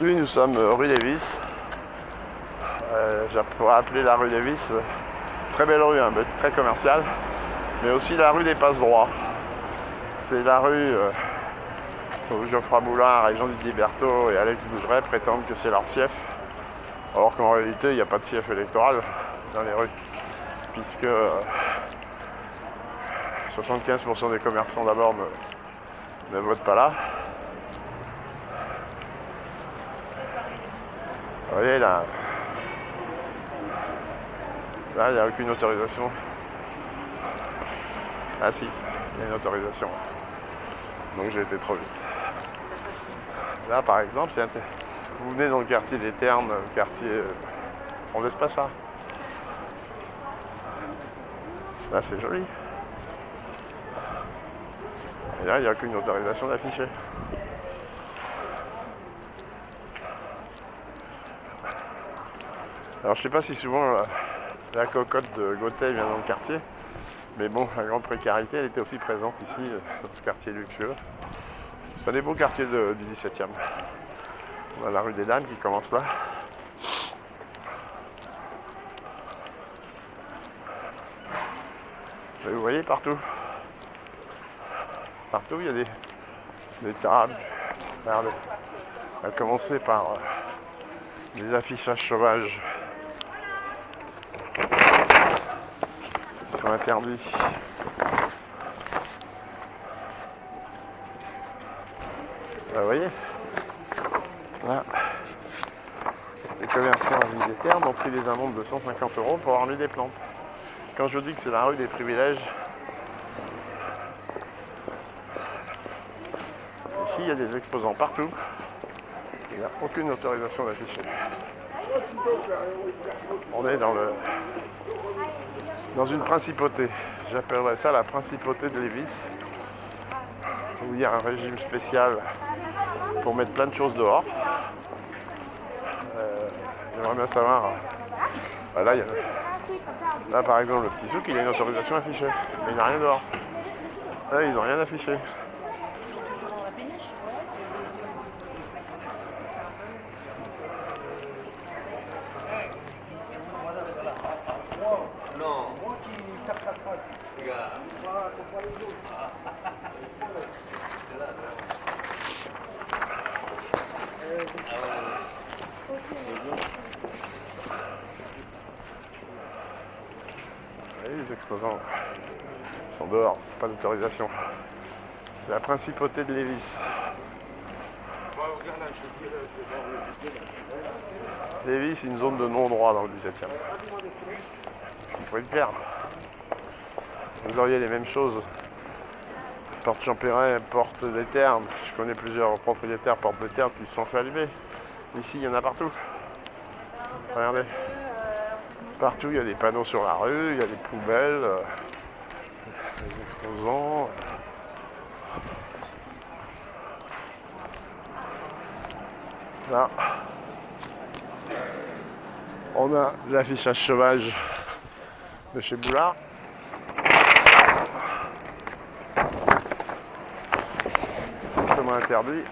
Aujourd'hui, nous sommes rue Lévis. Je pourrais appeler la rue Lévis. Très belle rue, hein, très commerciale, mais aussi la rue des Passe-Droits. C'est la rue où Geoffroy Boulard et Jean-Didier Berthaud et Alex Bougeret prétendent que c'est leur fief, alors qu'en réalité, il n'y a pas de fief électoral dans les rues, puisque 75% des commerçants d'abord ne votent pas là. Vous voyez là, il n'y a aucune autorisation. Ah si, il y a une autorisation. Donc j'ai été trop vite. Là par exemple, vous venez dans le quartier des Ternes, le quartier... on laisse pas ça. Là c'est joli. Et là il n'y a aucune autorisation d'afficher. Alors je sais pas si souvent la cocotte de Gauthier vient dans le quartier, mais bon, la grande précarité, elle était aussi présente ici, dans ce quartier luxueux. C'est un des beaux quartiers du 17e. On a la rue des Dames qui commence là. Et vous voyez partout. Partout, il y a des tables. Regardez. On va commencer par des affichages sauvages qui sont interdits. Vous voyez, là, les commerçants à vie des Ternes ont pris des amendes de 150 € pour avoir mis des plantes. Quand je vous dis que c'est la rue des privilèges, ici il y a des exposants partout. Il n'y a aucune autorisation d'afficher. On est dans une principauté. J'appellerais ça la principauté de Lévis, où il y a un régime spécial pour mettre plein de choses dehors. J'aimerais bien savoir. Là, là, par exemple, le petit souk, il a une autorisation affichée, mais il n'a rien dehors. Là, ils n'ont rien affiché. Les exposants sont dehors, pas d'autorisation. C'est la principauté de Lévis. Lévis, c'est une zone de non-droit dans le 17e. Ce qu'il faut être clair. Vous auriez les mêmes choses. Porte Champéret, porte des Ternes. Je connais plusieurs propriétaires porte des Ternes qui se sont fait allumer. Ici, il y en a partout. Regardez. Partout, il y a des panneaux sur la rue, il y a des poubelles, des exposants. Là, on a l'affichage sauvage de chez Boulard. Strictement interdit.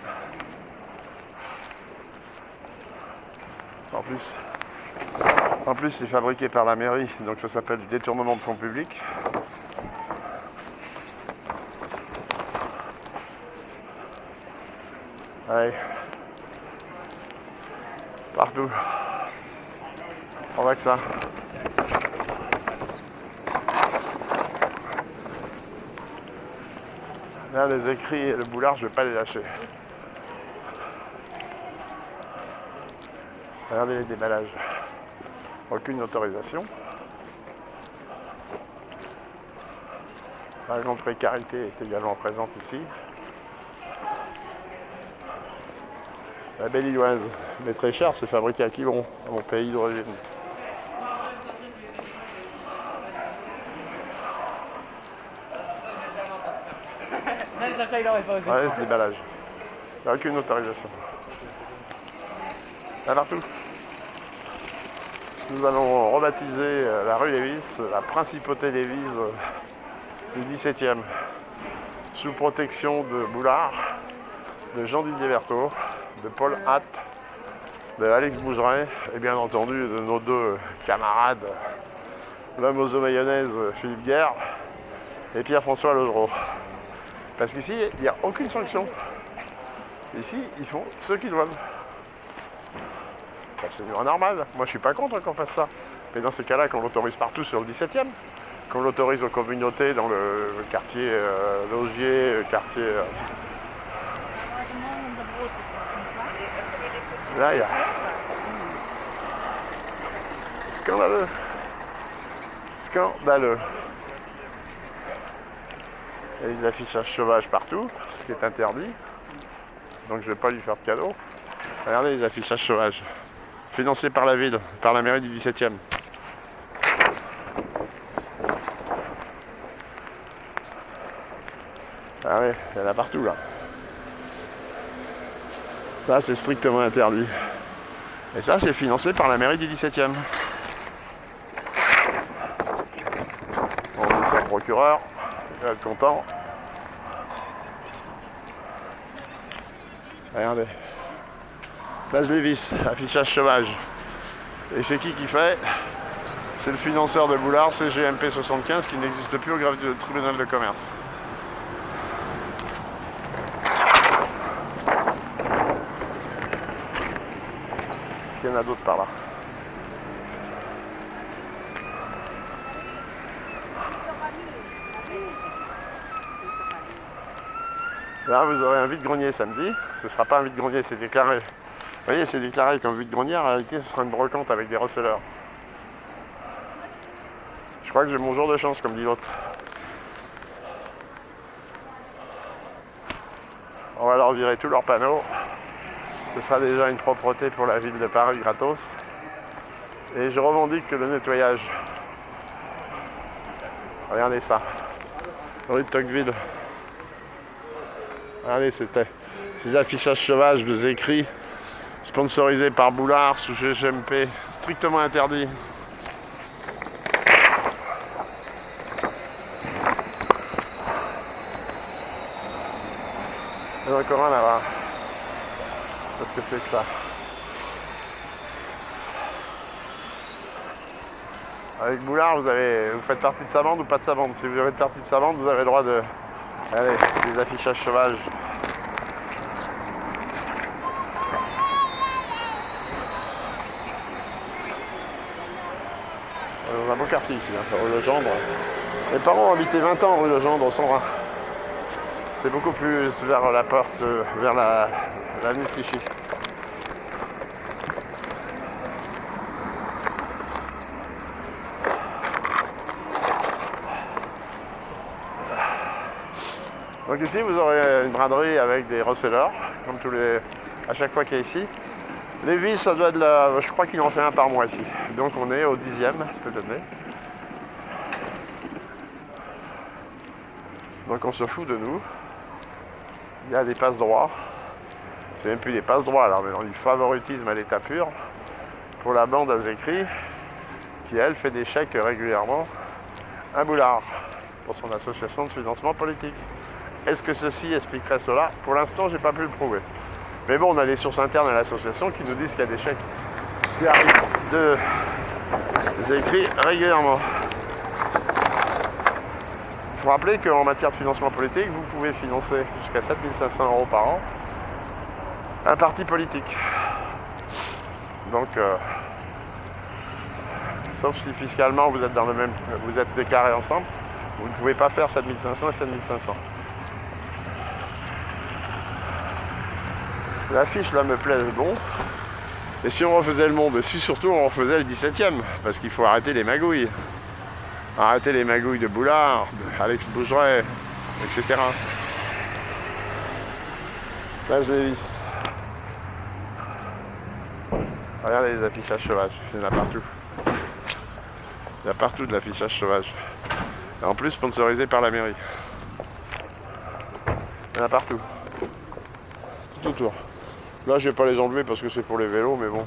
En plus, c'est fabriqué par la mairie, donc ça s'appelle du détournement de fonds publics. Allez. Partout. On voit que ça. Là, les écrits et le Boulard, je ne vais pas les lâcher. Regardez les déballages. Aucune autorisation. La grande précarité est également présente ici. La belle Illoise, mais très cher, c'est fabriqué à Quiberon, mon pays d'origine. Ouais, ce déballage. Il n'y a aucune autorisation. Là, partout. Nous allons rebaptiser la rue Lévis, la principauté Lévis du 17e, sous protection de Boulard, de Jean-Didier Berthaud, de Paul Hatt de Alex Bougeret et bien entendu de nos deux camarades, l'homme aux mayonnaise Philippe Guerre et Pierre-François Logereau. Parce qu'ici, il n'y a aucune sanction. Ici, ils font ce qu'ils veulent. C'est absolument normal. Moi, je suis pas contre qu'on fasse ça. Mais dans ces cas-là, qu'on l'autorise partout sur le 17e, qu'on l'autorise aux communautés dans le quartier Logier, quartier... Là, il y a... Scandaleux. Scandaleux. Il y a des affichages sauvages partout, ce qui est interdit. Donc je ne vais pas lui faire de cadeau. Regardez les affichages sauvages. Financés par la ville, par la mairie du 17e. Ah ouais, il y en a partout là. Ça c'est strictement interdit. Et ça c'est financé par la mairie du 17e. On dit ça au procureur, il va être content. Regardez. Place Lévis, affichage sauvage. Et c'est qui fait? C'est le financeur de Boulard, CGMP 75, qui n'existe plus au tribunal de commerce. Est-ce qu'il y en a d'autres par là? Là, vous aurez un vide-grenier samedi. Ce ne sera pas un vide-grenier, c'est déclaré. Vous voyez, c'est déclaré comme vide-grenier. En réalité, ce sera une brocante avec des receleurs. Je crois que j'ai mon jour de chance, comme dit l'autre. On va leur virer tous leurs panneaux. Ce sera déjà une propreté pour la ville de Paris gratos. Et je revendique que le nettoyage. Regardez ça. Rue de Tocqueville. Regardez, c'était ces affichages sauvages de écrits sponsorisés par Boulard sous GGMP, strictement interdits. Il y en a encore un là-bas. Qu'est-ce que c'est que ça? Avec Boulard, vous faites partie de sa bande ou pas de sa bande. Si vous faites partie de sa bande, vous avez le droit de... Allez, des affichages sauvages. Dans un beau quartier ici, hein, rue Legendre. Mes parents ont habité 20 ans rue Legendre, au 120. C'est beaucoup plus vers la porte, vers l'avenue de Clichy. Donc ici, vous aurez une braderie avec des receleurs, comme à chaque fois qu'il y a ici. Les vis, ça doit être je crois qu'il en fait un par mois ici. Donc on est au 10e cette année. Donc on se fout de nous. Il y a des passe-droits. C'est même plus des passe-droits, alors mais du favoritisme à l'état pur pour la bande à Zécry, qui elle fait des chèques régulièrement à Boulard pour son association de financement politique. Est-ce que ceci expliquerait cela? Pour l'instant, j'ai pas pu le prouver. Mais bon, on a des sources internes à l'association qui nous disent qu'il y a des chèques qui arrivent des écrits régulièrement. Il faut rappeler qu'en matière de financement politique, vous pouvez financer jusqu'à 7 500 € par an un parti politique. Donc, sauf si fiscalement vous êtes déclarés ensemble, vous ne pouvez pas faire 7 500 et 7 500. L'affiche là me plaît bon. Et si on refaisait le monde, si surtout on refaisait le 17e, parce qu'il faut arrêter les magouilles. Arrêter les magouilles de Boulard, d'Alex Bougeret, etc. Place Lévis. Regardez les affichages sauvages, il y en a partout. Il y a partout de l'affichage sauvage. Et en plus sponsorisé par la mairie. Il y en a partout. Tout autour. Là, je vais pas les enlever parce que c'est pour les vélos, mais bon.